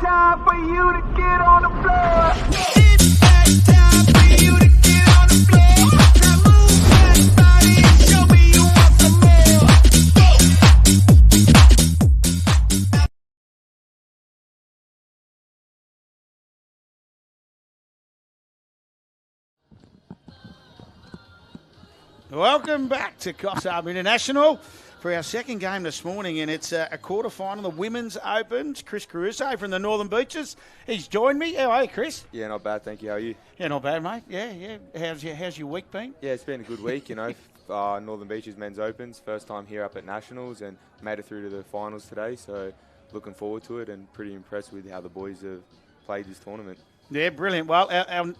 time for you to get on the floor. It's that time for you to get on the floor. Now move that body and show me you want some more. Welcome back to Coffs Harbour International for our second game this morning, and it's a quarter-final, the Women's Open. Chris Caruso from the Northern Beaches. He's joined me. How are you, Chris? Yeah, not bad, thank you. How are you? Yeah, not bad, mate. Yeah. How's your week been? Yeah, it's been a good week, Northern Beaches Men's Opens, first time here up at Nationals, and made it through to the finals today, so looking forward to it and pretty impressed with how the boys have played this tournament. Yeah, brilliant. Well,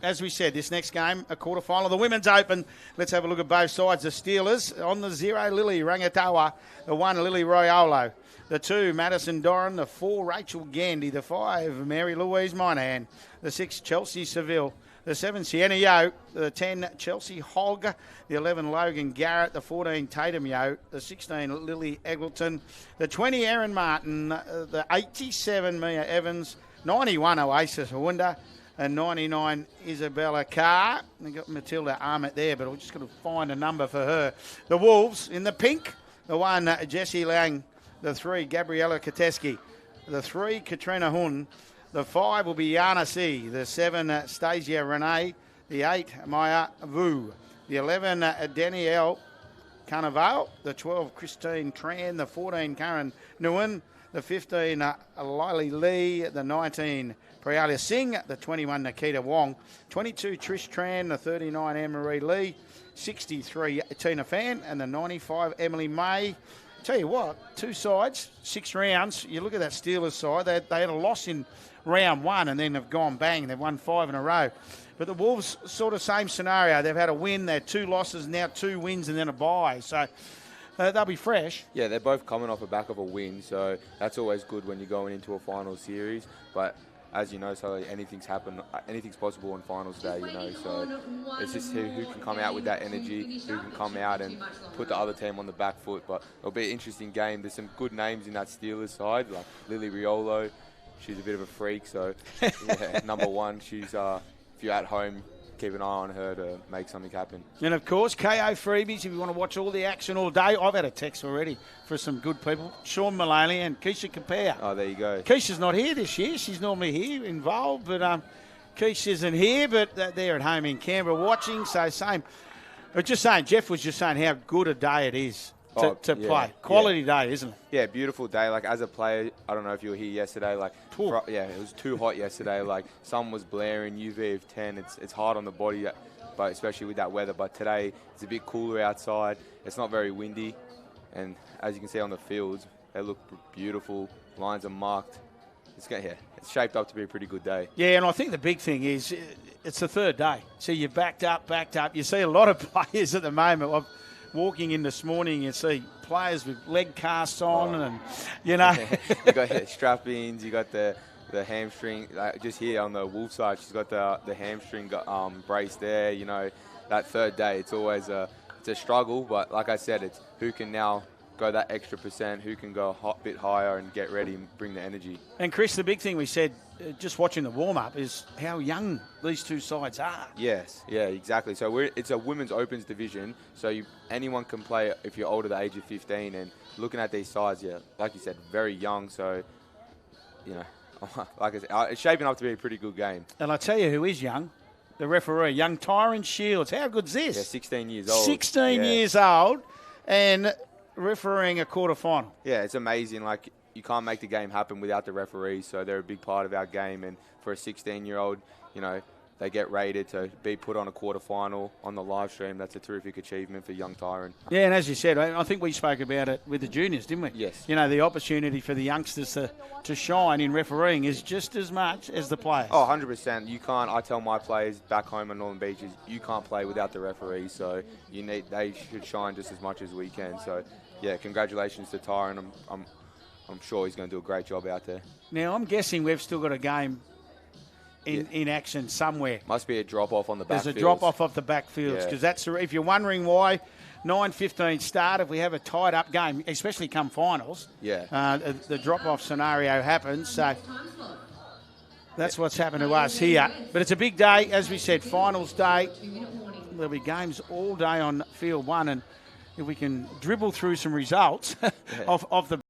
as we said, this next game, a quarter-final, the Women's Open. Let's have a look at both sides. The Steelers on the 0, Lily Rangatawa. The 1, Lily Royolo. The 2, Madison Doran. The 4, Rachel Gandy. The 5, Mary Louise Moynihan. The 6, Chelsea Seville. The 7, Sienna Yo. The 10, Chelsea Hogg. The 11, Logan Garrett. The 14, Tatum Yo. The 16, Lily Eggleton. The 20, Erin Martin. The 87, Mia Evans. 91, Oasis Hawunda. And 99, Isabella Carr. They've got Matilda Armit there, but we've just got to find a number for her. The Wolves in the pink. The 1, Jessie Lang. The 3, Gabriella Kateski. The 3, Katrina Hun. The 5 will be Yana C. The 7, Stasia Renee. The 8, Maya Vu. The 11, Danielle Carnival. The 12, Christine Tran. The 14, Karen Nguyen. The 15, Lily Lee. The 19, Priyalia Singh. The 21, Nikita Wong. 22, Trish Tran. The 39, Anne-Marie Lee. 63, Tina Fan. And the 95, Emily May. Tell you what, two sides, 6 rounds. You look at that Steelers side, they had a loss in round 1 and then have gone bang. They've won 5 in a row. But the Wolves, sort of same scenario. They've had a win, they had 2 losses, now 2 wins and then a bye. So they'll be fresh. Yeah, they're both coming off the back of a win, so that's always good when you're going into a final series. But as you know, so anything's possible on finals day, so it's just who can come out with that energy, who can come out and put the other team on the back foot. But it'll be an interesting game. There's some good names in that Steelers side, like Lily Riolo. She's a bit of a freak, so yeah, number 1, she's if you're at home, keep an eye on her to make something happen. And of course, KO freebies, if you want to watch all the action all day. I've had a text already for some good people. Sean Mullally and Keisha Kapea. Oh, there you go. Keisha's not here this year. She's normally here involved, but Keisha isn't here, but they're at home in Canberra watching, so same. But just saying, Jeff was just saying how good a day it is to play. Quality day, isn't it? Yeah, beautiful day. Like, as a player, I don't know if you were here yesterday. Like, it was too hot yesterday. Like, sun was blaring, UV of 10. It's hard on the body, but especially with that weather. But today, it's a bit cooler outside. It's not very windy. And as you can see on the fields, they look beautiful. Lines are marked. It's shaped up to be a pretty good day. Yeah, and I think the big thing is it's the third day. So you're backed up. You see a lot of players at the moment. Walking in this morning, you see players with leg casts on, and you got strap-ins, you got the hamstring. Like just here on the Wolf side, she's got the hamstring brace there. That third day, it's always a struggle. But like I said, it's who can now go that extra %, who can go a bit higher and get ready and bring the energy. And Chris, the big thing we said, just watching the warm-up, is how young these two sides are. Yes, yeah, exactly. So it's a women's opens division, so anyone can play if you're older than the age of 15. And looking at these sides, like you said, very young. So, like I said, it's shaping up to be a pretty good game. And I tell you who is young, the referee, young Tyron Shields. How good's this? Yeah, 16 years old. 16 years old, and refereeing a quarter-final. Yeah, it's amazing. Like, you can't make the game happen without the referees, so they're a big part of our game. And for a 16-year-old, they get rated to be put on a quarter-final on the live stream. That's a terrific achievement for young Tyron. Yeah, and as you said, I think we spoke about it with the juniors, didn't we? Yes. The opportunity for the youngsters to shine in refereeing is just as much as the players. Oh, 100%. You can't. I tell my players back home in Northern Beaches, you can't play without the referees, so they should shine just as much as we can. So, yeah, congratulations to Tyron. I'm sure he's going to do a great job out there. Now, I'm guessing we've still got a game in action somewhere. Must be a drop-off on the back. There's a drop-off of the backfields, because that's, if you're wondering why, 9:15 start, if we have a tied-up game, especially come finals, the drop-off scenario happens. So That's what's happened to us here. But it's a big day, as we said, finals day. There'll be games all day on field one, and if we can dribble through some results of the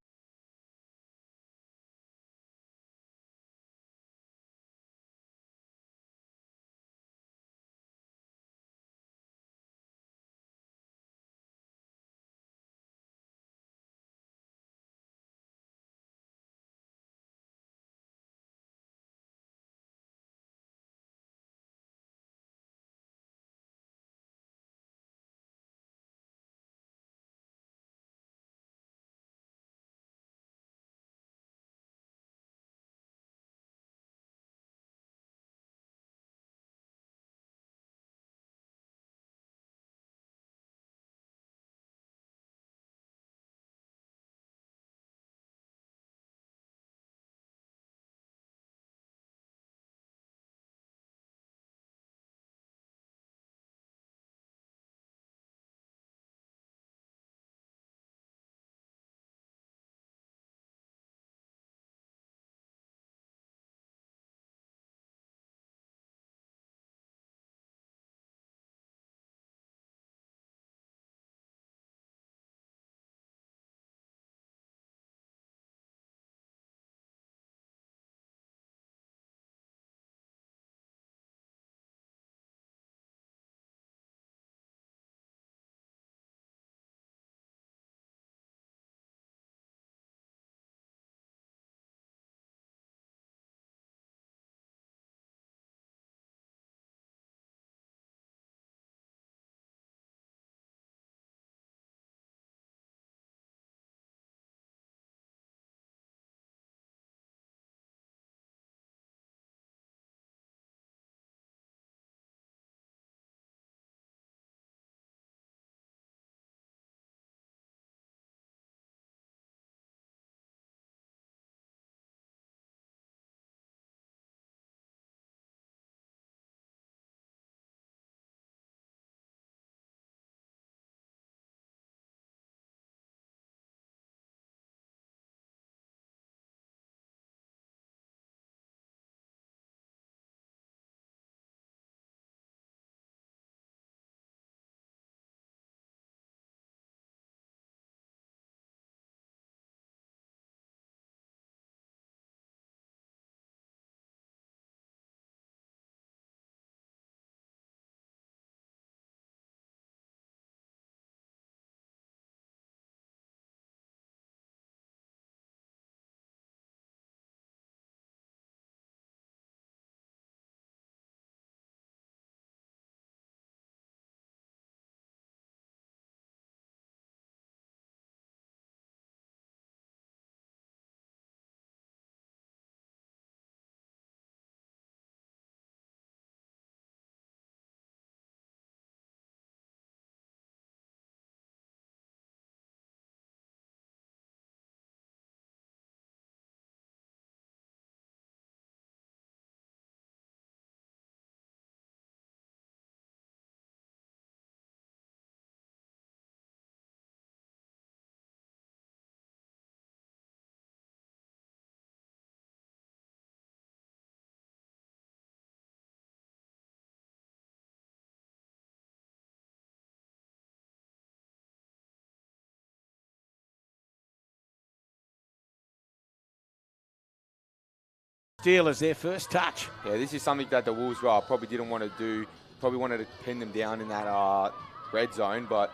Steelers, their first touch. Yeah, this is something that the Wolves probably didn't want to do. Probably wanted to pin them down in that red zone, but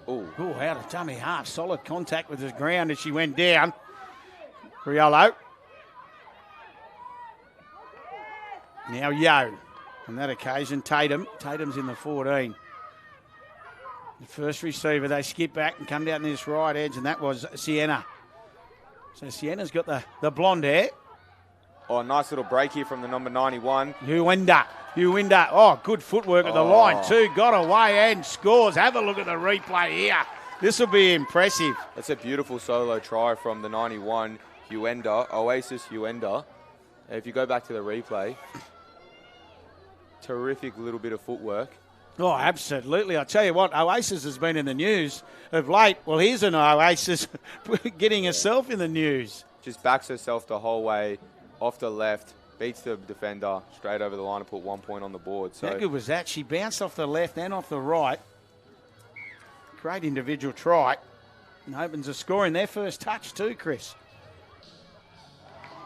Oh, out of dummy half. Solid contact with the ground as she went down. Riolo. Now Yo. On that occasion, Tatum. Tatum's in the 14. The first receiver, they skip back and come down this right edge, and that was Sienna. So Sienna's got the blonde hair. oh, nice little break here from the number 91. Uwinda. Oh, good footwork at the line too. Got away and scores. Have a look at the replay here. This will be impressive. That's a beautiful solo try from the 91, Oasis Uwenda. If you go back to the replay, terrific little bit of footwork. Oh, absolutely. I tell you what, Oasis has been in the news of late. Well, here's an Oasis getting herself in the news. Just backs herself the whole way off the left, beats the defender straight over the line and put 1 point on the board. So How good was that? She bounced off the left and off the right. Great individual try. And opens a score in their first touch too, Chris.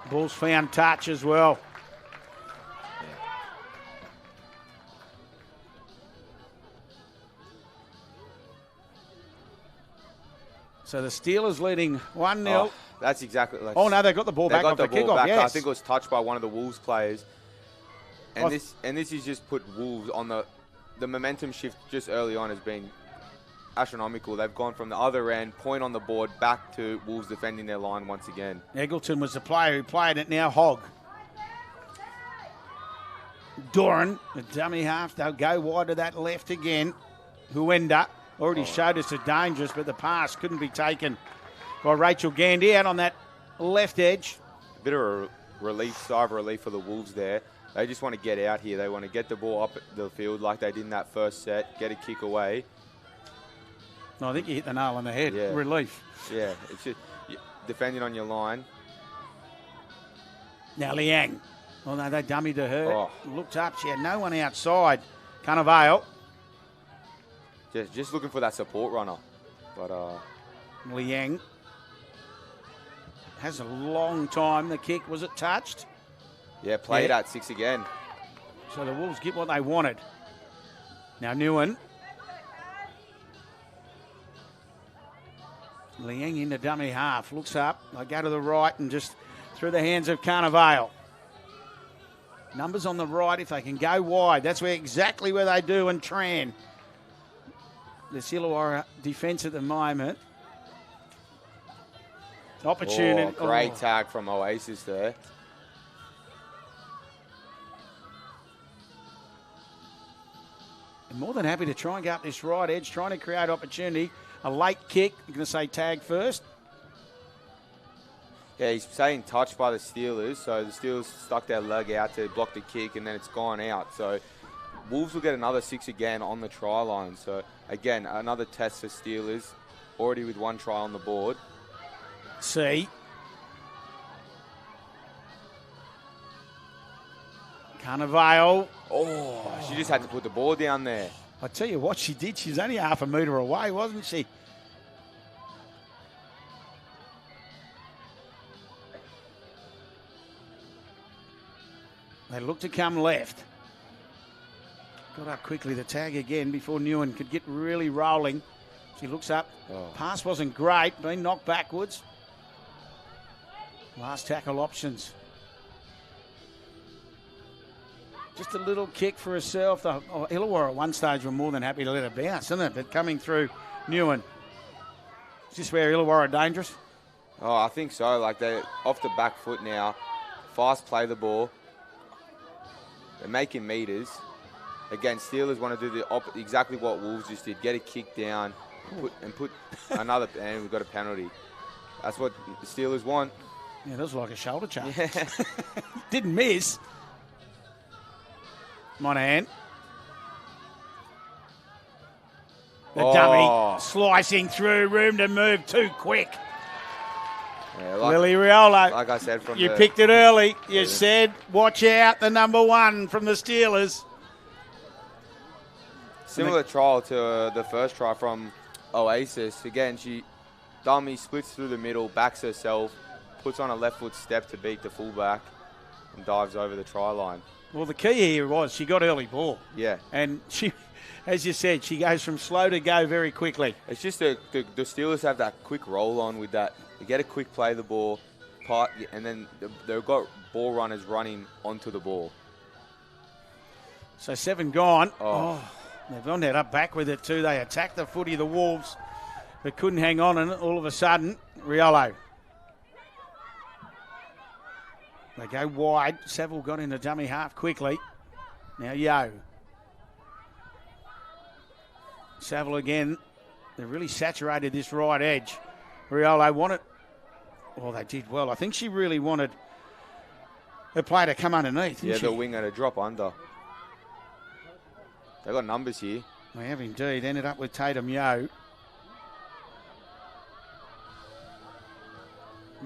Ball's found touch as well. So the Steelers leading 1-0. Oh, that's exactly. Like, Oh, no, they got the ball back off the kickoff, back. I yes. think it was touched by one of the Wolves players. And Oh. this has just put Wolves on the momentum shift just early on has been astronomical. They've gone from the other end, point on the board, back to Wolves defending their line once again. Eggleton was the player who played it, now Hogg. Doran, the dummy half, they'll go wide to that left again. Huenda already showed us it's dangerous, but the pass couldn't be taken by Rachel Gandy out on that left edge. Bit of a relief, sigh of relief for the Wolves there. They just want to get out here. They want to get the ball up the field like they did in that first set, get a kick away. No, I think you hit the nail on the head. Yeah. Relief. Yeah, it's just defending on your line. Now Liang. Oh, no, they dummied to her. Oh. Looked up. She had no one outside. Carnevale. Just looking for that support runner. But Liang. Has a long time. The kick, was it touched? yeah, played Yeah. at 6 again. So the Wolves get what they wanted. Now Nguyen. Liang in the dummy half. Looks up. They go to the right and just through the hands of Carnevale. Numbers on the right if they can go wide. That's exactly where they do in Tran. The Illawarra defence at the moment. Opportunity. Oh, great tag from Oasis there. More than happy to try and go up this right edge, trying to create opportunity. A late kick. You're going to say tag first. Yeah, he's saying touched by the Steelers, so the Steelers stuck their leg out to block the kick, and then it's gone out. So Wolves will get another 6 again on the try line. So, again, another test for Steelers, already with 1 try on the board. C. Carnevale. Oh, she just had to put the ball down there. I tell you what she did. She's only half a metre away, wasn't she? They look to come left. Got up quickly the tag again before Nguyen could get really rolling. She looks up. Oh. Pass wasn't great. Been knocked backwards. Last tackle options. Just a little kick for herself. Illawarra at one stage were more than happy to let her bounce, isn't it? But coming through Nguyen. Is this where Illawarra are dangerous? Oh, I think so. Like, they're off the back foot now. Fast play the ball. They're making meters. Again, Steelers want to do exactly what Wolves just did. Get a kick down and put another, and we've got a penalty. That's what the Steelers want. Yeah, that was like a shoulder charge. Yeah. Didn't miss. Monahan. The dummy slicing through, room to move too quick. Yeah, Lily Riolo. like I said from You the, picked it early. You said, watch out, the number 1 from the Steelers. Similar trial to the first try from Oasis. Again, she dummy splits through the middle, backs herself, puts on a left foot step to beat the fullback, and dives over the try line. Well, the key here was she got early ball. Yeah. And she, as you said, she goes from slow to go very quickly. It's just the Steelers have that quick roll on with that. They get a quick play the ball, and then they've got ball runners running onto the ball. So 7 gone. Oh. They've gone that up back with it too. They attacked the footy of the Wolves, but couldn't hang on, and all of a sudden, Riolo. They go wide. Saville got in the dummy half quickly. Now Yo. Saville again. They've really saturated this right edge. Riolo wanted. Well, they did well. I think she really wanted the player to come underneath. Didn't she? The winger to drop under. They got numbers here. They have indeed. Ended up with Tatum Yo.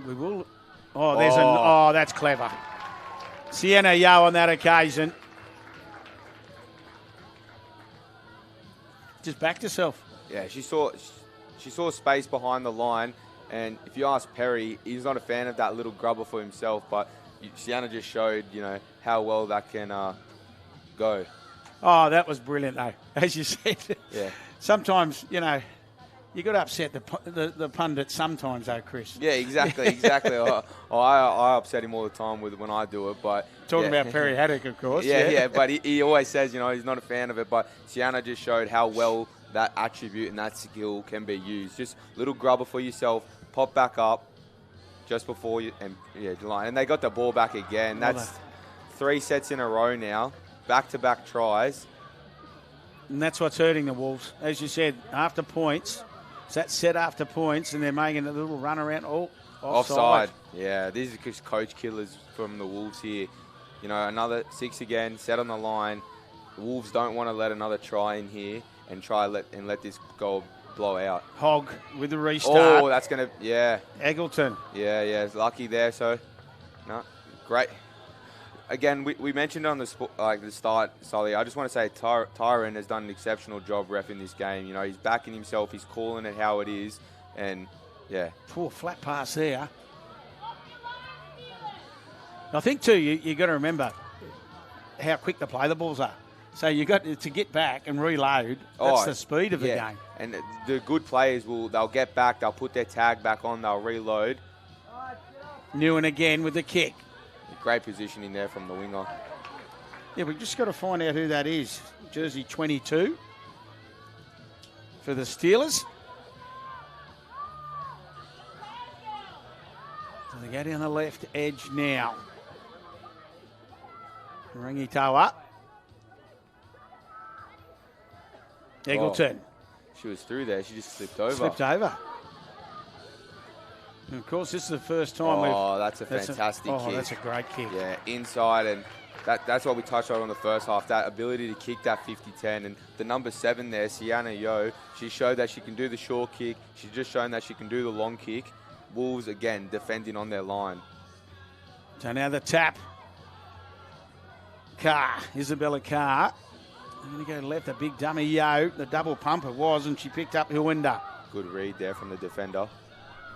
We will. Oh, there's that's clever. Sienna Yo on that occasion. Just backed herself. Yeah, she saw space behind the line, and if you ask Perry, he's not a fan of that little grubber for himself, but Sienna just showed, how well that can go. Oh, that was brilliant, though. As you said, Yeah. sometimes, you got to upset the pundit sometimes, though, Chris. Yeah, exactly. I upset him all the time when I do it, but Talking about Perry Haddock, of course. Yeah, but he always says, he's not a fan of it. But Sienna just showed how well that attribute and that skill can be used. Just little grubber for yourself, pop back up just before you, and line. And they got the ball back again. That's 3 sets in a row now, back-to-back tries. And that's what's hurting the Wolves. As you said, after points, it's that set after points, and they're making a little run around. Oh, offside. Yeah, these are just coach killers from the Wolves here. Another 6 again, set on the line. The Wolves don't want to let another try in here and let this goal blow out. Hogg with the restart. Oh, that's going to, Eggleton. Yeah, it's lucky there. So, no, great. Again, we mentioned on the start, Sully, I just want to say Tyron has done an exceptional job reffing this game. He's backing himself. He's calling it how it is. And, yeah. Poor flat pass there. I think, too, you got to remember how quick the play the balls are. So you got to get back and reload. That's the speed of the game. And the good players they'll get back, they'll put their tag back on, they'll reload. Newen again with the kick. Great positioning there from the winger. Yeah, we've just got to find out who that is. Jersey 22 for the Steelers. So they go down the left edge now. Rangitoa. Eggleton. She was through there. She just slipped over. And of course, this is the first time that's a fantastic kick. Oh, that's a great kick. Yeah, inside, and that's what we touched on the first half, that ability to kick that 50-10. And the number 7 there, Sienna Yo, she showed that she can do the short kick. She's just shown that she can do the long kick. Wolves, again, defending on their line. So now the tap. Isabella Carr. I'm going to go left, a big dummy Yo. The double pump it was, and she picked up Huinda. Good read there from the defender.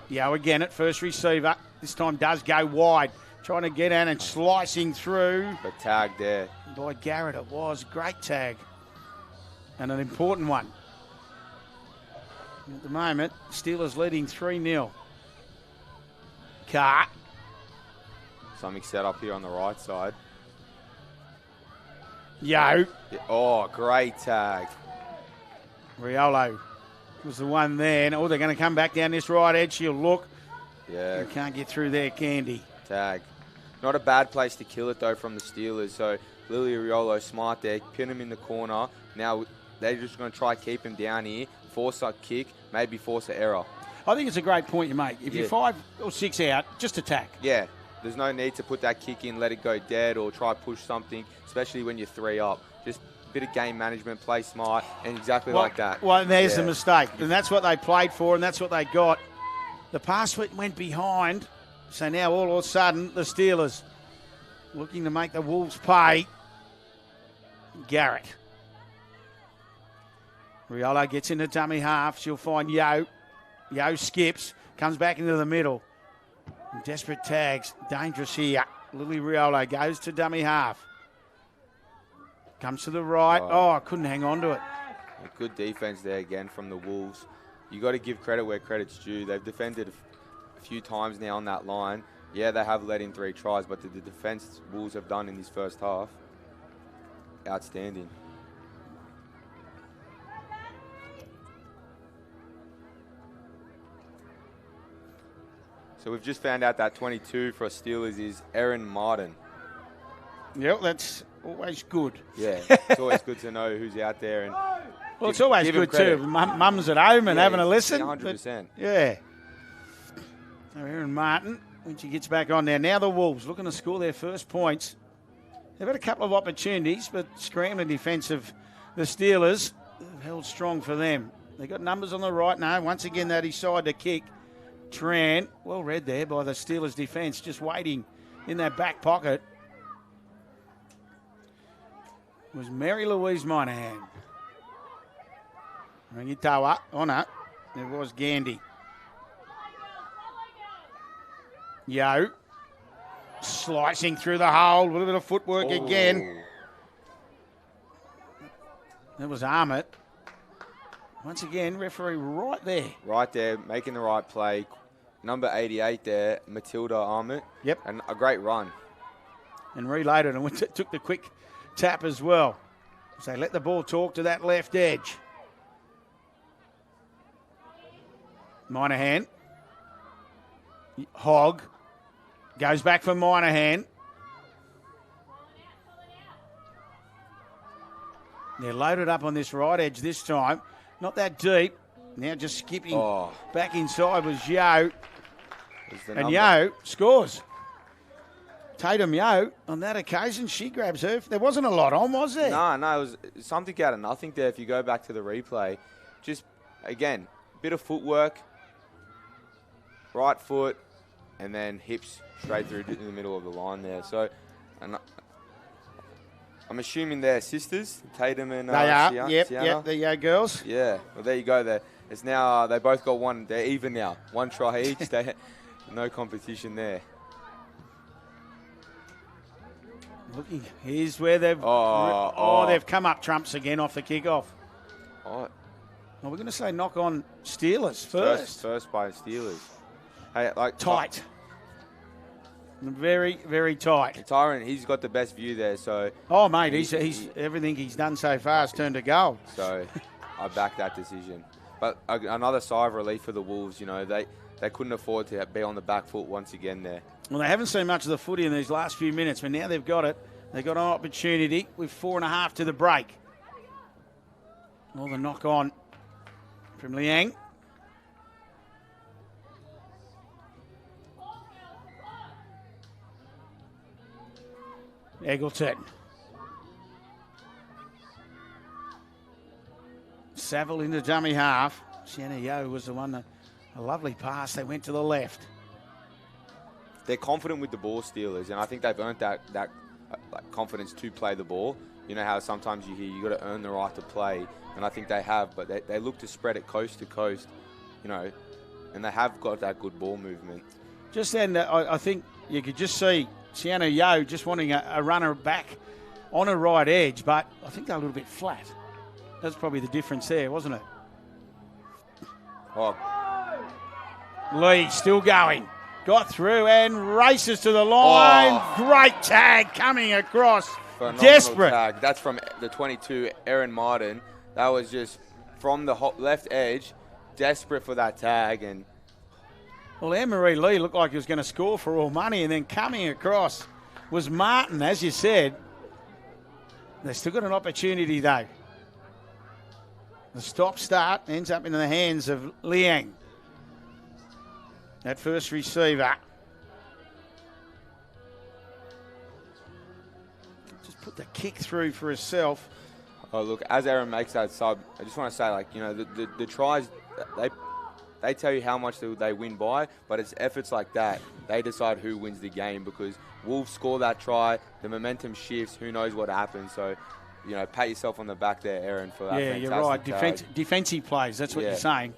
Yo again at first receiver. This time does go wide. Trying to get in and slicing through. But tag there. By Garrett it was. Great tag. And an important one. At the moment, Steelers leading 3-0. Carr. Something set up here on the right side. Yo. Oh, great tag. Riolo was the one there. Oh, they're going to come back down this right edge. She'll look. Yeah. You can't get through there, Candy. Tag. Not a bad place to kill it, though, from the Steelers. So Lily Riolo smart there. Pin him in the corner. Now they're just going to try to keep him down here. Force a kick. Maybe force an error. I think it's a great point you make. If you're 5 or 6 out, just attack. Yeah. There's no need to put that kick in, let it go dead, or try to push something, especially when you're 3 up. Just a bit of game management, play smart, and exactly like that. Well, there's the mistake. And that's what they played for, and that's what they got. The pass went behind. So now all of a sudden, the Steelers looking to make the Wolves pay. Garrett. Riolo gets into dummy half. She'll find Yo. Yo skips, comes back into the middle. Desperate tags, dangerous here. Lily Riolo goes to dummy half. Comes to the right. Oh, couldn't hang on to it. Good defense there again from the Wolves. You got to give credit where credit's due. They've defended a few times now on that line. Yeah, they have let in 3 tries, but the defense Wolves have done in this first half, outstanding. So we've just found out that 22 for Steelers is Erin Martin. Yep, that's always good. Yeah, it's always good to know who's out there. And well, it's always good too. Mum's at home and having a listen. 100%. Yeah. So Erin Martin, when she gets back on there. Now the Wolves looking to score their first points. They've had a couple of opportunities, but scrambling defence of the Steelers have held strong for them. They've got numbers on the right now. Once again, they decide to kick. Tran, well read there by the Steelers defence, just waiting in that back pocket. was Mary Louise Moynihan. Rangitawa on it. It was Gandy. Yo. Slicing through the hole. A little bit of footwork again. That was Armit. Once again, referee right there. Right there, making the right play. Number 88 there, Matilda Armit. Yep. And a great run. And reloaded and took the quick tap as well. So let the ball talk to that left edge. Moynihan. Hogg. Goes back for Moynihan. They're loaded up on this right edge this time. Not that deep. Now just skipping back inside was Yo. And Yo scores. Tatum Yo, on that occasion, she grabs her. There wasn't a lot on, was there? No, it was something out of nothing there if you go back to the replay. Just, again, bit of footwork, right foot, and then hips straight through in the middle of the line there. So, and I'm assuming they're sisters, Tatum and they are. Sienna. Yep, the Yo girls. Yeah, well, there you go. There. It's now, they both got one. They're even now. One try each. No competition there. Looking, here's where they've they've come up trumps again off the kickoff. Oh. Well, we're going to say knock on Steelers first. First by Steelers. Hey, like tight. Very, very tight. Tyron, he's got the best view there. So. Oh, mate, he's everything he's done so far has turned to gold. So, I back that decision. But another sigh of relief for the Wolves. You know, they couldn't afford to be on the back foot once again there. Well, they haven't seen much of the footy in these last few minutes, but now they've got it. They've got an opportunity with 4.5 to the break. Well, the knock on from Liang. Eggleton. Saville into dummy half. Sienna Yo was the one, a lovely pass. They went to the left. They're confident with the ball, Steelers, and I think they've earned that confidence to play the ball. You know how sometimes you hear you got to earn the right to play, and I think they have. But they look to spread it coast to coast, you know, and they have got that good ball movement. Just then, I think you could just see Sienna Yo just wanting a runner back on a right edge, but I think they're a little bit flat. That's probably the difference there, wasn't it? Oh. Lee still going. Got through and races to the line. Oh. Great tag coming across. Phenomenal Desperate. Tag. That's from the 22, Erin Martin. That was just from the left edge, desperate for that tag. And well, Anne-Marie Lee looked like he was going to score for all money, and then coming across was Martin, as you said. They've still got an opportunity, though. The stop-start ends up in the hands of Liang. That first receiver. Just put the kick through for herself. oh, look, as Aaron makes that sub, I just want to say, like, you know, the tries, they tell you how much they win by, but it's efforts like that. They decide who wins the game, because Wolves score that try, the momentum shifts, who knows what happens. So, you know, pat yourself on the back there, Aaron, for that fantastic you're right. tag. Defensive plays, that's what you're saying.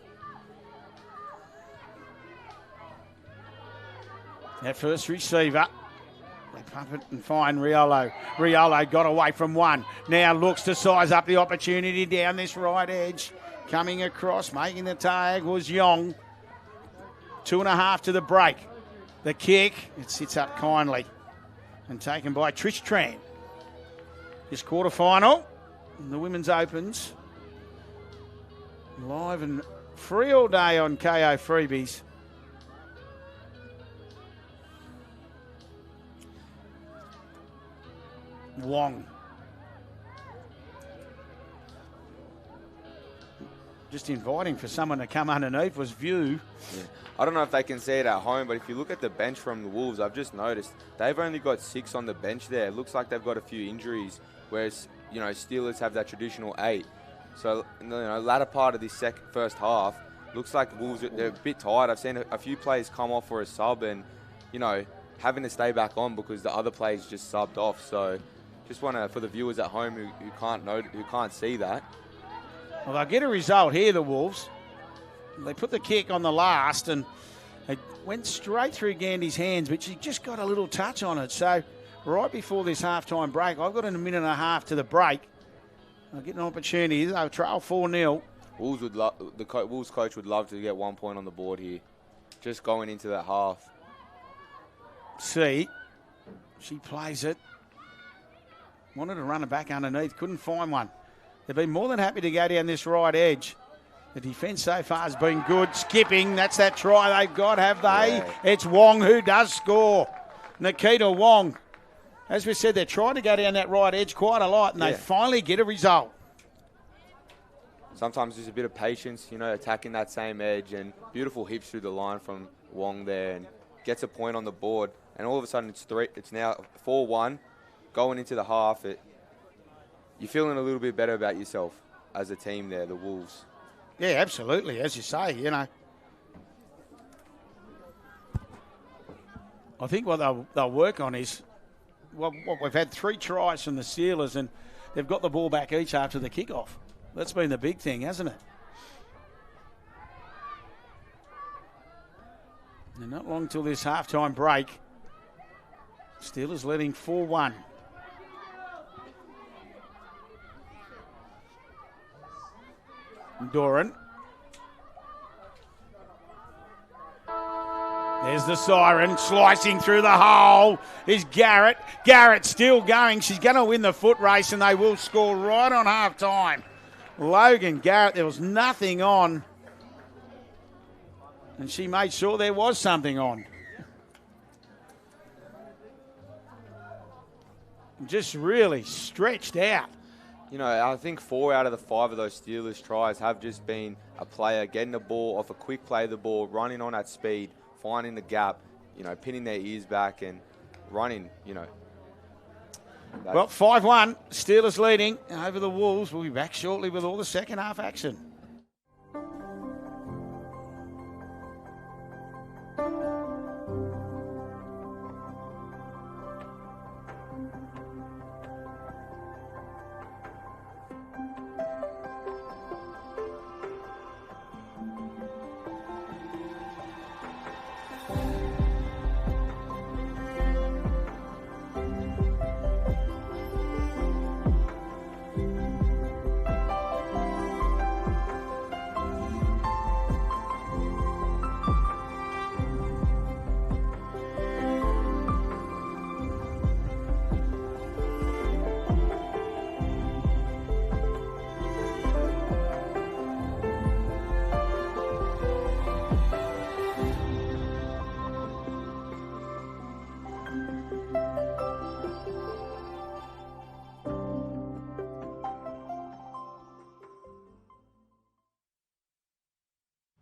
That first receiver. They pump it and find Riolo. Riolo got away from one. Now looks to size up the opportunity down this right edge. Coming across, making the tag was Yong. 2.5 to the break. The kick, it sits up kindly. And taken by Trish Tran. This quarterfinal, the Women's Opens. Live and free all day on KO Freebies. Wong. Just inviting for someone to come underneath was View. Yeah. I don't know if they can see it at home, but if you look at the bench from the Wolves, I've just noticed they've only got 6 on the bench there. It looks like they've got a few injuries, whereas, you know, Steelers have that traditional 8. So, you know, latter part of this first half, looks like the Wolves, they're a bit tired. I've seen a few players come off for a sub and, you know, having to stay back on because the other players just subbed off. So, just want to, for the viewers at home who can't see that. Well, they'll get a result here, the Wolves. They put the kick on the last and it went straight through Gandy's hands, but she just got a little touch on it. So right before this halftime break, I've got a minute and a half to the break. I'll get an opportunity. They'll trail 4-0. Wolves coach would love to get 1 point on the board here, just going into that half. See, she plays it. Wanted to run it back underneath, couldn't find one. They've been more than happy to go down this right edge. The defence so far has been good. Skipping, that's that try they've got, have they? Yeah. It's Wong who does score. Nikita Wong. As we said, they're trying to go down that right edge quite a lot, and they finally get a result. Sometimes there's a bit of patience, attacking that same edge, and beautiful hips through the line from Wong there, and gets a point on the board. And all of a sudden, it's now 4-1, going into the half. You're feeling a little bit better about yourself as a team there, the Wolves. Yeah, absolutely, as you say, I think what they'll work on is, what we've had 3 tries from the Steelers, and they've got the ball back each after the kickoff. That's been the big thing, hasn't it? And not long till this halftime break. Steelers leading 4-1. Doran. There's the siren, slicing through the hole is Garrett. Garrett still going. She's going to win the foot race, and they will score right on half-time. Logan Garrett, there was nothing on, and she made sure there was something on. Just really stretched out. I think 4 out of the 5 of those Steelers tries have just been a player getting the ball off a quick play of the ball, running on at speed, finding the gap, pinning their ears back and running, Well, 5-1, Steelers leading over the Wolves. We'll be back shortly with all the second half action.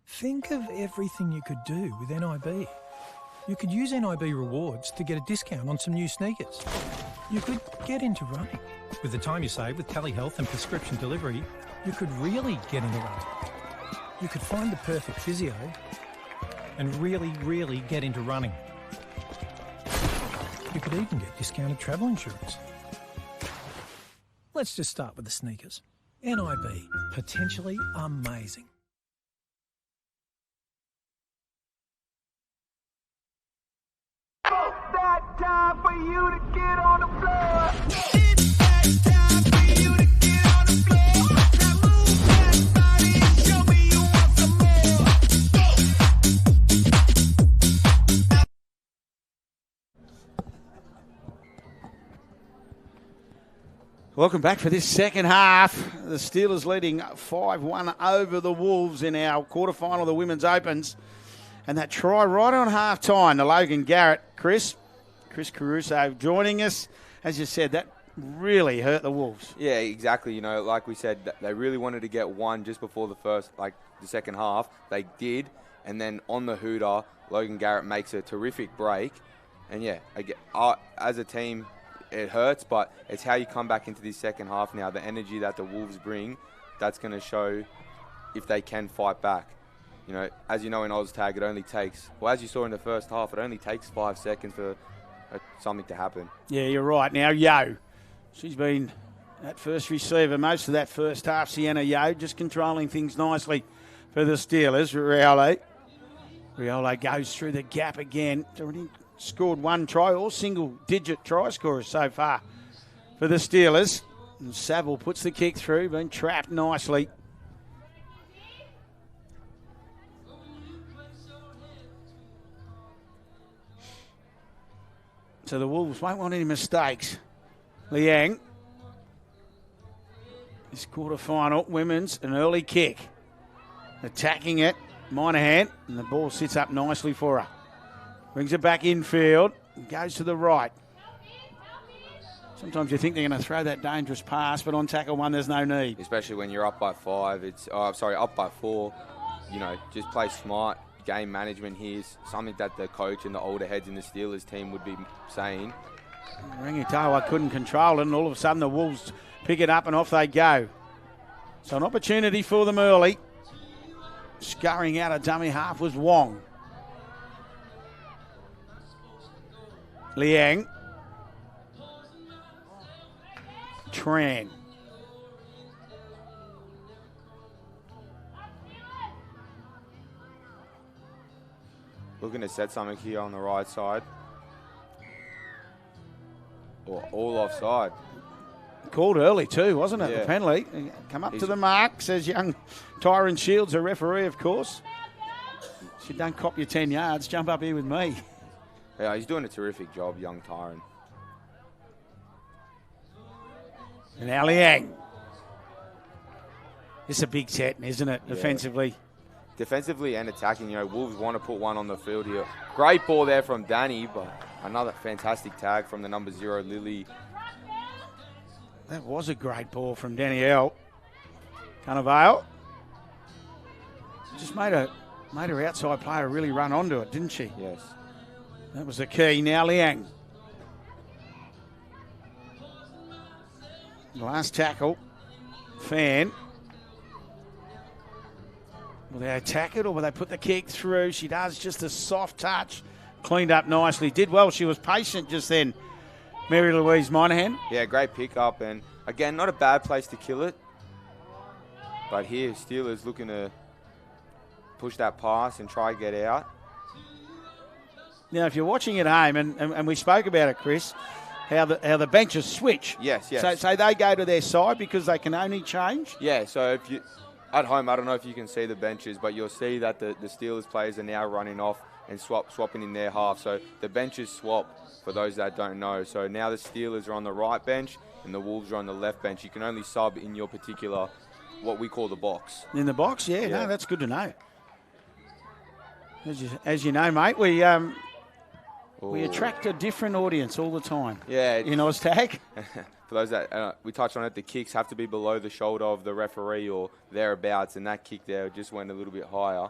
Think of everything you could do with NIB. You could use NIB rewards to get a discount on some new sneakers. You could get into running. With the time you save with telehealth and prescription delivery, you could really get into running. You could find the perfect physio and really get into running. You could even get discounted travel insurance. Let's just start with the sneakers. NIB, potentially amazing. That time for you to get on the floor. It's that time for you to get on the floor. Now move that body and show me you want some more. Welcome back for this second half. The Steelers leading 5-1 over the Wolves in our quarterfinal of the Women's Opens. And that try right on half-time to Logan Garrett. Chris Caruso joining us. As you said, that really hurt the Wolves. Yeah, exactly. Like we said, they really wanted to get one just before the second half. They did. And then on the hooter, Logan Garrett makes a terrific break. And yeah, as a team, it hurts, but it's how you come back into this second half now. The energy that the Wolves bring, that's going to show if they can fight back. As you know in Oztag, it only takes, as you saw in the first half, it only takes 5 seconds for something to happen. Yeah, you're right. Now, Yo, She's been that first receiver most of that first half. Sienna Yo just controlling things nicely for the Steelers. Riolo goes through the gap again. Already scored one try, all single-digit try scorers so far for the Steelers. And Saville puts the kick through, been trapped nicely. So the Wolves won't want any mistakes. Liang. This quarterfinal, women's, an early kick. Attacking it, Moynihan, and the ball sits up nicely for her. Brings it back infield, goes to the right. Sometimes you think they're going to throw that dangerous pass, but on tackle one, there's no need. Especially when you're up by 5. Up by 4. Just play smart. Game management here is something that the coach and the older heads in the Steelers team would be saying. Rangatawa couldn't control it, and all of a sudden the Wolves pick it up and off they go. So an opportunity for them early. Scurrying out a dummy half was Wong. Liang. Tran. Looking to set something here on the right side. Or all offside. Called early too, wasn't it? Yeah. The penalty. Come up to the mark, says young Tyron Shields, a referee, of course. If you don't cop your 10 yards, jump up here with me. Yeah, he's doing a terrific job, young Tyron. And now Liang. It's a big set, isn't it, defensively? Defensively and attacking, Wolves want to put one on the field here. Great ball there from Danny, but another fantastic tag from the number 0, Lily. That was a great ball from Danielle. Cannavale. Just made her outside player really run onto it, didn't she? Yes. That was the key. Now Liang. Last tackle. Fan. Will they attack it or will they put the kick through? She does, just a soft touch. Cleaned up nicely. Did well. She was patient just then. Mary Louise Moynihan. Yeah, great pickup. And again, not a bad place to kill it. But here, Steelers looking to push that pass and try to get out. Now, if you're watching at home, and we spoke about it, Chris, how the benches switch. Yes. So they go to their side because they can only change? Yeah, so if you at home, I don't know if you can see the benches, but you'll see that the Steelers players are now running off and swapping in their half. So the benches swap, for those that don't know. So now the Steelers are on the right bench and the Wolves are on the left bench. You can only sub in your particular, what we call the box. In the box, yeah. No, that's good to know. As you know, mate, we attract a different audience all the time. Yeah. In Oztag. For those that we touched on it, the kicks have to be below the shoulder of the referee or thereabouts, and that kick there just went a little bit higher.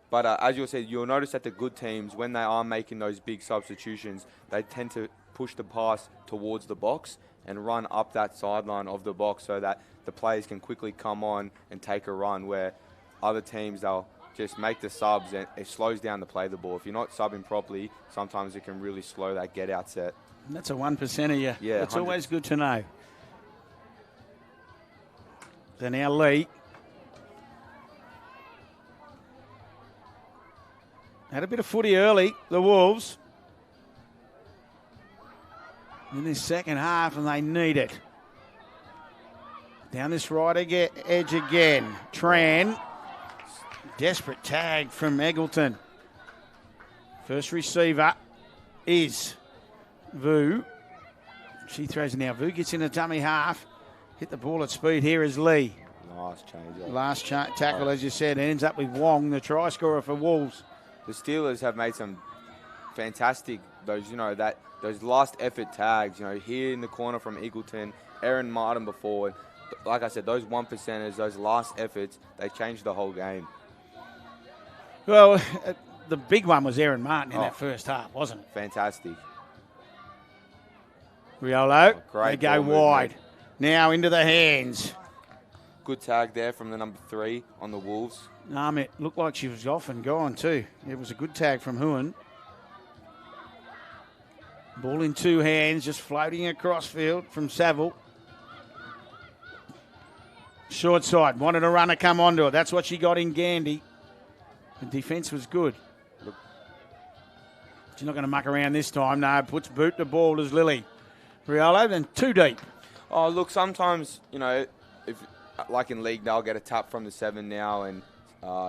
But as you said, you'll notice that the good teams, when they are making those big substitutions, they tend to push the pass towards the box and run up that sideline of the box so that the players can quickly come on and take a run, where other teams, they'll just make the subs and it slows down to play the ball. If you're not subbing properly, sometimes it can really slow that get-out set. And that's a 1%er, yeah. It's 100%. always good to know. So now Lee. Had a bit of footy early, the Wolves. In this second half, and they need it. Down this right edge again. Tran. Desperate tag from Eggleton. First receiver is Vu. She throws it now. Vu gets in a dummy half. Hit the ball at speed. Here is Lee. Last tackle, as you said, ends up with Wong, the try scorer for Wolves. The Steelers have made some fantastic, those last effort tags, here in the corner from Eagleton, Erin Martin before. Like I said, those 1%ers, those last efforts, they changed the whole game. Well, the big one was Erin Martin in that first half, wasn't it? Fantastic. Riolo, Great they go ball wide. movement. Now into the hands. Good tag there from the number 3 on the Wolves. It looked like she was off and gone too. It was a good tag from Huon. Ball in two hands, just floating across field from Saville. Short side, wanted a runner come onto it. That's what she got in Gandy. The defence was good. She's not going to muck around this time. No, puts boot to ball as Lily. Riolo, then too deep. Oh, look, sometimes, if like in league, they'll get a tap from the 7 now and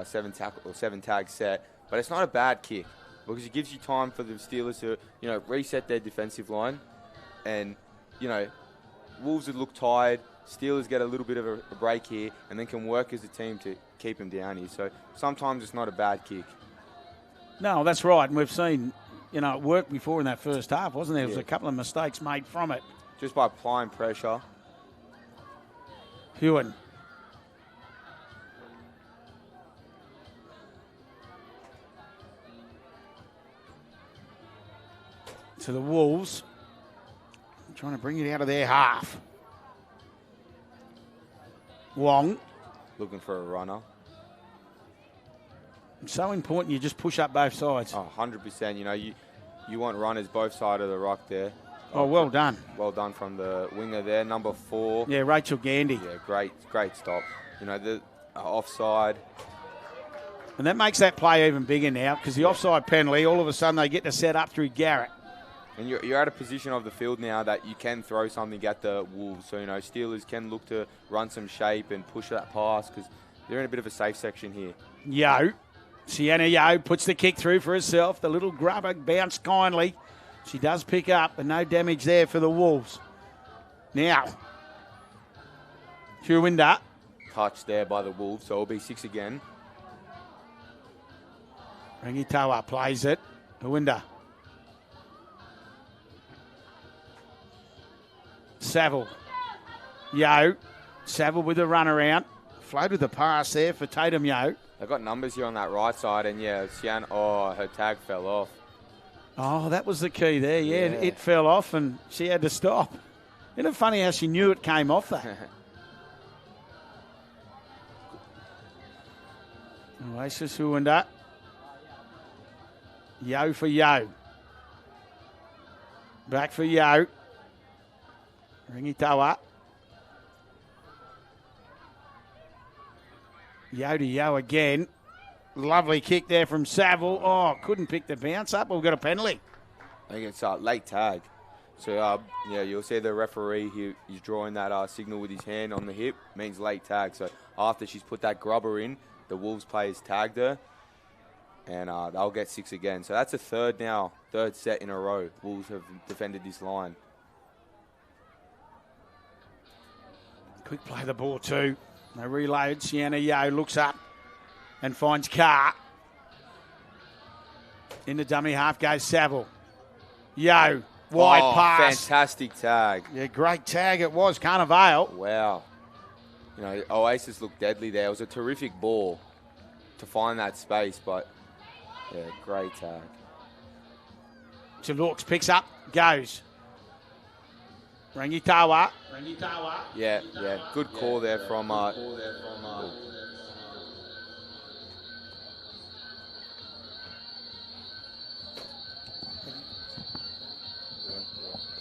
7 tag set. But it's not a bad kick because it gives you time for the Steelers to, reset their defensive line. And, Wolves would look tired. Steelers get a little bit of a break here and then can work as a team to keep them down here. So sometimes it's not a bad kick. No, that's right. And we've seen, it worked before in that first half, wasn't there? There was a couple of mistakes made from it. Just by applying pressure. Hewen. To the Wolves. Trying to bring it out of their half. Wong. Looking for a runner. It's so important you just push up both sides. Oh, 100%. You want runners both sides of the rock there. Oh, well done. Well done from the winger there, number 4. Yeah, Rachel Gandy. Yeah, great stop. The offside. And that makes that play even bigger now because the offside penalty, all of a sudden they get to set up through Garrett. And you're at a position of the field now that you can throw something at the Wolves. So, Steelers can look to run some shape and push that pass because they're in a bit of a safe section here. Yo. Sienna Yo puts the kick through for herself. The little grubber bounced kindly. She does pick up, but no damage there for the Wolves. Now, Hewinda. Touch there by the Wolves, so it'll be 6 again. Rangitoa plays it. Hewinda. Saville. Yo. Saville with a run around. Floated the pass there for Tatum Yo. They've got numbers here on that right side, and Sian, her tag fell off. Oh, that was the key there. Yeah, it fell off and she had to stop. Isn't it funny how she knew it came off that? Oasis Huanda. Yo for Yo. Back for Yo. Rangitoa. Yo to Yo again. Lovely kick there from Saville. Oh, couldn't pick the bounce up. We've got a penalty. I think it's late tag. So, you'll see the referee, he's drawing that signal with his hand on the hip. Means late tag. So, after she's put that grubber in, the Wolves players tagged her. And they'll get 6 again. So, that's a third set in a row. Wolves have defended this line. Quick play the ball too. They reload. Sienna Yo looks up and finds Carr. In the dummy half goes Saville. Yo, wide pass. Fantastic tag. Yeah, great tag it was. Can't avail. Wow. Oasis looked deadly there. It was a terrific ball to find that space, but, great tag. Chalorks picks up, goes. Rangitoa. Yeah. Good call there from... I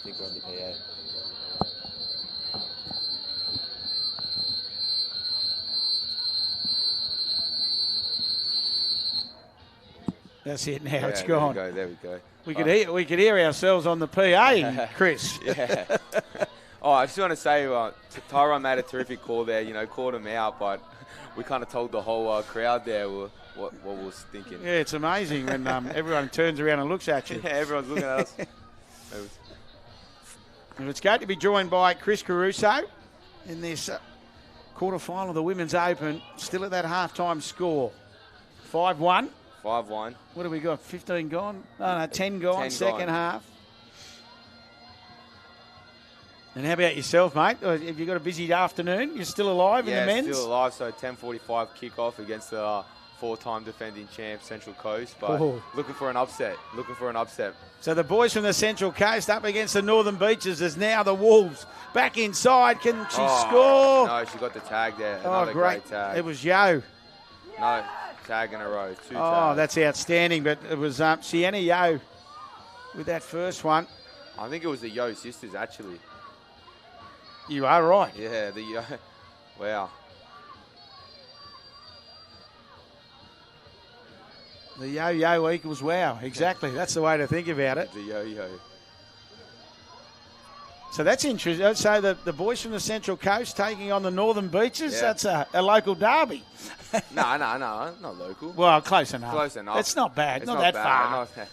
think we're on the PA. That's it now. It's gone. There we go. We could hear ourselves on the PA, Chris. Yeah. I just want to say, Tyrone made a terrific call there. Called him out, but we kind of told the whole crowd there what we was thinking. Yeah, it's amazing when everyone turns around and looks at you. Yeah, everyone's looking at us. And it's great to be joined by Chris Caruso in this quarterfinal of the Women's Open. Still at that halftime score, 5-1. 5-1. What have we got? 15 gone? Oh, no, 10 gone. 10 second gone. half. And how about yourself, mate? Have you got a busy afternoon? You're still alive in the men's? Yeah, still alive. So 10:45 kickoff against the 4-time defending champ Central Coast. But looking for an upset. So the boys from the Central Coast up against the Northern Beaches is now the Wolves. Back inside. Can she score? No, she got the tag there. Oh, Another great tag. It was Yo. No, tag in a row. 2 tags. Oh, that's outstanding. But it was Sienna Yo with that first one. I think it was the Yo sisters, actually. You are right. Yeah, the Yo. Wow. The yo-yo equals wow. Exactly. That's the way to think about it. The Yo-Yo. So that's interesting. So the boys from the Central Coast taking on the Northern Beaches, Yeah. that's a local derby. No, not local. Well, close enough. Close enough. It's not bad. It's not that bad, far.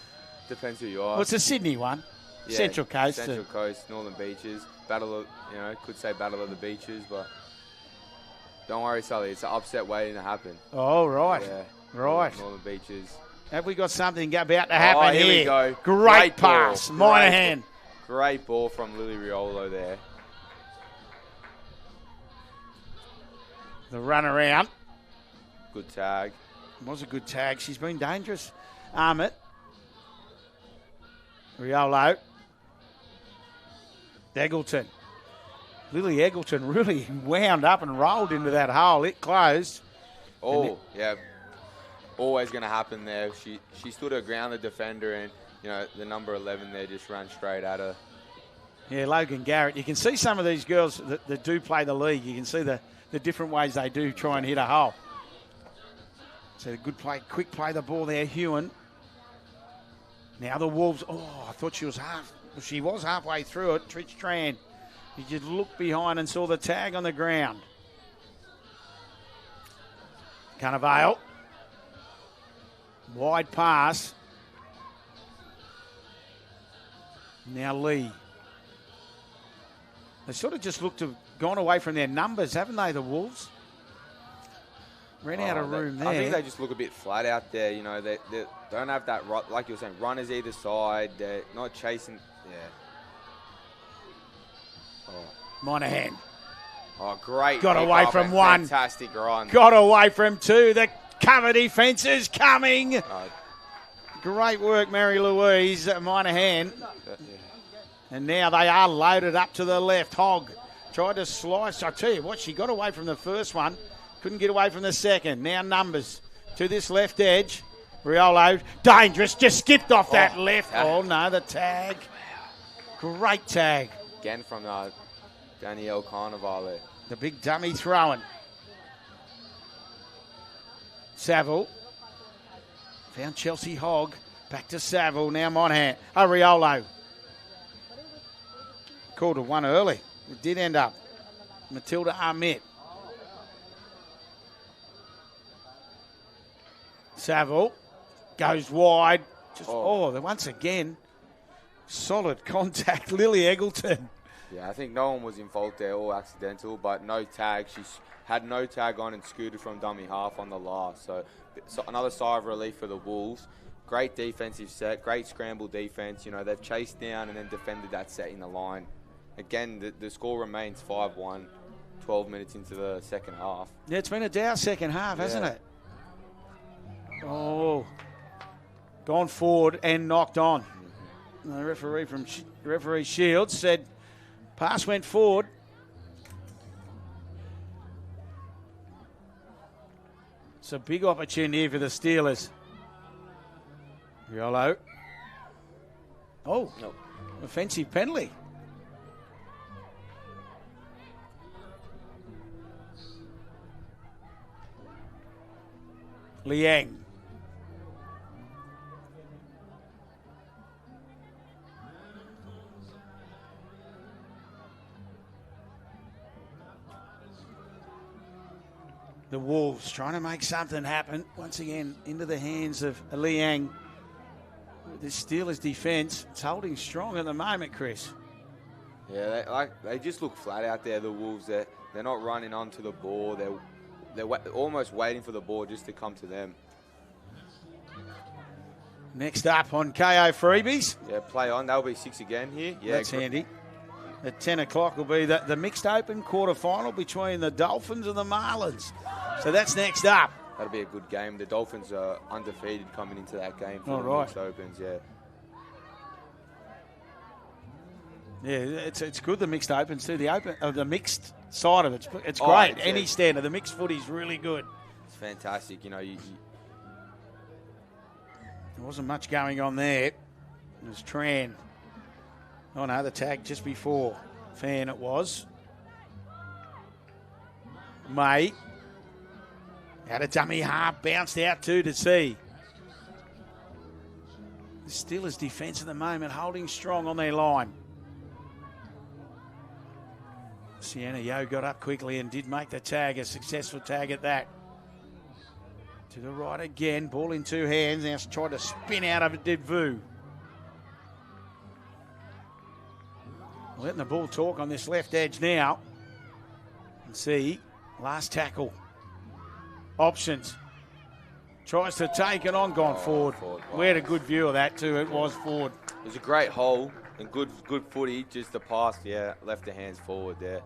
Depends who you are. Well, it's a Sydney one. Yeah, Central Coast. Central Coast, Northern Beaches. Battle of, could say Battle of the Beaches, but don't worry, Sully. It's an upset waiting to happen. Oh, right. Yeah. Right. Northern Beaches. Have we got something about to happen here here? we go. Great ball. pass. Moynihan. Great ball from Lily Riolo there. The run around. Good tag. Was a good tag. She's been dangerous. Armit. Riolo. Eggleton. Lily Eggleton really wound up and rolled into that hole. It closed. Oh, yeah. Always going to happen there. She stood her ground, the defender, and, the number 11 there just ran straight at her. Yeah, Logan Garrett. You can see some of these girls that do play the league. You can see the different ways they do try and hit a hole. So a good play, quick play the ball there, Hewen. Now the Wolves. Oh, I thought she was halfway through it. Trich Tran. You just looked behind and saw the tag on the ground. Cannavale. Wide pass. Now Lee. They sort of just looked to have gone away from their numbers, haven't they, the Wolves? Ran out of room there. I think they just look a bit flat out there. They don't have that, like you were saying, runners either side. They're not chasing. Yeah. Oh. Moynihan. Oh, great. Got pick away up from and one. Fantastic run. Got away from two. The cover defence is coming. Great work, Mary Louise. Moynihan. And now they are loaded up to the left. Hogg tried to slice. I tell you what, she got away from the first one. Couldn't get away from the second. Now Numbers to this left edge. Riolo, dangerous. Just skipped off that left. Oh, no, the tag. Great tag. Again from Danielle Carnival there. The big dummy throwing. Saville. Found Chelsea Hogg. Back to Saville. Now Monahan. Oh, Riolo. Called a one early. It did end up. Matilda Armit. Saville goes wide. Once again, solid contact. Lily Eggleton. Yeah, I think no one was in fault there, all accidental, but no tag. She had no tag on and scooted from dummy half on the last. So another sigh of relief for the Wolves. Great defensive set, great scramble defense. They've chased down and then defended that set in the line. Again, the score remains 5-1, 12 minutes into the second half. Yeah, it's been a dour second half, hasn't it? Oh, gone forward and knocked on. Mm-hmm. The referee from referee Shields said pass went forward. It's a big opportunity for the Steelers. Riolo. Oh, no. Offensive penalty. Liang. The Wolves trying to make something happen. Once again, into the hands of Liang. The Steelers' defence, it's holding strong at the moment, Chris. Yeah, they just look flat out there, the Wolves. They're not running onto the ball. They're almost waiting for the ball just to come to them. Next up on KO Freebies. Yeah, play on. That'll be 6 again here. Yeah, that's handy. At 10 o'clock will be the mixed open quarterfinal between the Dolphins and the Marlins. So that's next up. That'll be a good game. The Dolphins are undefeated coming into that game for the mixed opens, yeah. Yeah, it's good, the mixed opens too. The mixed side of it's great. Any standard. The mixed footy's really good. It's fantastic. There wasn't much going on there. It was Tran. Oh no, the tag just before Fan it was. May. Had a dummy half, bounced out to C. The Steelers defence at the moment holding strong on their line. Sienna Yo got up quickly and did make the tag, a successful tag at that. To the right again, ball in two hands. Now she tried to spin out of it, did Vu. Letting the ball talk on this left edge now. And see, last tackle. Options. Tries to take it on, gone forward. We had a good view of that too. It was forward. It was a great hole and good footy. Just the pass, left the hands forward there.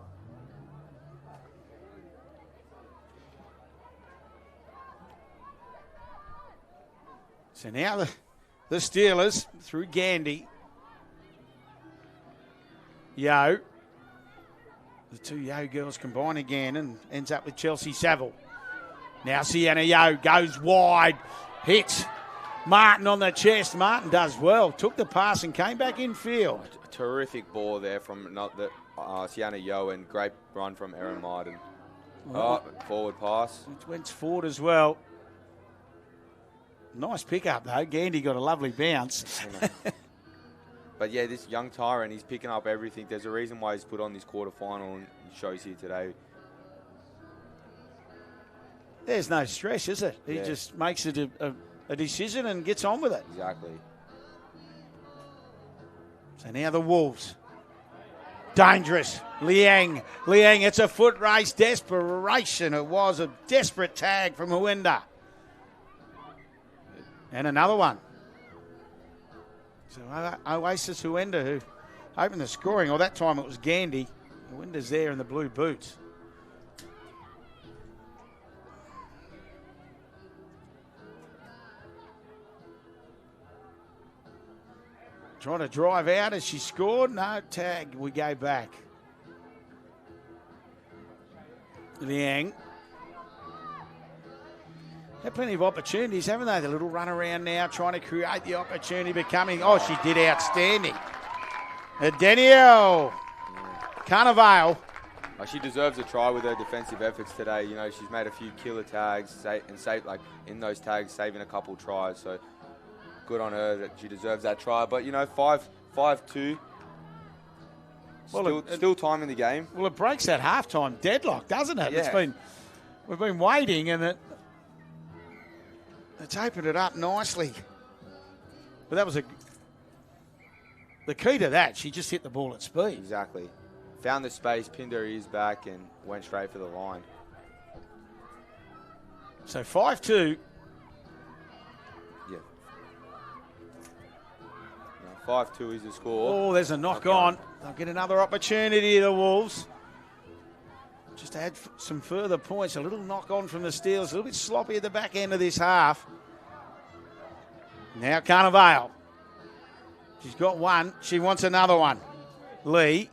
So now the Steelers through Gandy. Yo. The two Yo girls combine again and ends up with Chelsea Saville. Now Sienna Yo goes wide, hits Martin on the chest. Martin does well, took the pass and came back in field. A terrific ball there from Sienna Yo and great run from Erin Martin. Forward pass. It went forward as well. Nice pickup though. Gandy got a lovely bounce. But yeah, this young Tyrant, he's picking up everything. There's a reason why he's put on this quarterfinal and shows here today. There's no stress, is it? He just makes it a decision and gets on with it. Exactly. So now the Wolves. Dangerous. Liang, it's a foot race. Desperation. It was a desperate tag from Huenda. And another one. So Oasis Huenda, who opened the scoring. Or that time it was Gandy. Huenda's there in the blue boots. Trying to drive out as she scored. No tag. We go back. Liang. Had plenty of opportunities, haven't they? The little run around now, trying to create the opportunity, becoming. Oh, she did outstanding. Danielle Carnevale. Oh, she deserves a try with her defensive efforts today. You know, she's made a few killer tags and saved, like in those tags, saving a couple tries. So good on her that she deserves that try. But you know, 5-2. Still time in the game. Well, it breaks that halftime deadlock, doesn't it? Yeah. We've been waiting, and it's opened it up nicely. But that was the key to that. She just hit the ball at speed. Exactly. Found the space, pinned her ears back, and went straight for the line. So 5-2. Yeah. 5-2 is the score. Oh, there's a knock on. They'll get another opportunity, the Wolves. Just to add some further points. A little knock on from the Steelers. A little bit sloppy at the back end of this half. Now Carnevale. She's got one. She wants another one. Lee.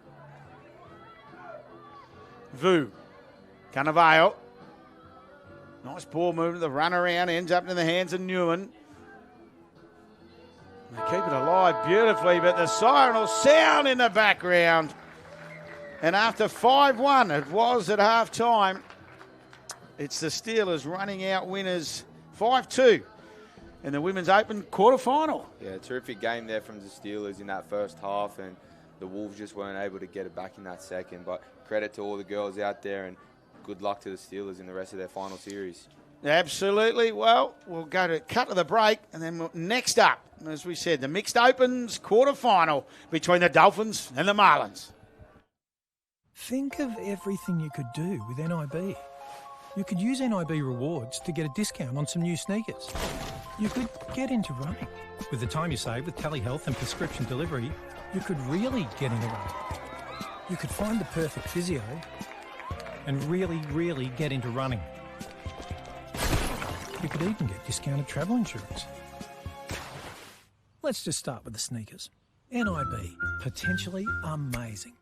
Vu. Carnevale. Nice ball movement. The run around ends up in the hands of Newman. They keep it alive beautifully, but the siren will sound in the background. And after 5-1, it was at half-time, it's the Steelers running out winners 5-2 in the Women's Open quarterfinal. Yeah, terrific game there from the Steelers in that first half, and the Wolves just weren't able to get it back in that second. But credit to all the girls out there, and good luck to the Steelers in the rest of their final series. Absolutely. Well, we'll go to cut to the break, and then next up, as we said, the Mixed Opens quarterfinal between the Dolphins and the Marlins. Think of everything you could do with NIB. You could use NIB rewards to get a discount on some new sneakers. You could get into running. With the time you save with telehealth and prescription delivery, you could really get into running. You could find the perfect physio and really get into running. You could even get discounted travel insurance. Let's just start with the sneakers. NIB, potentially amazing.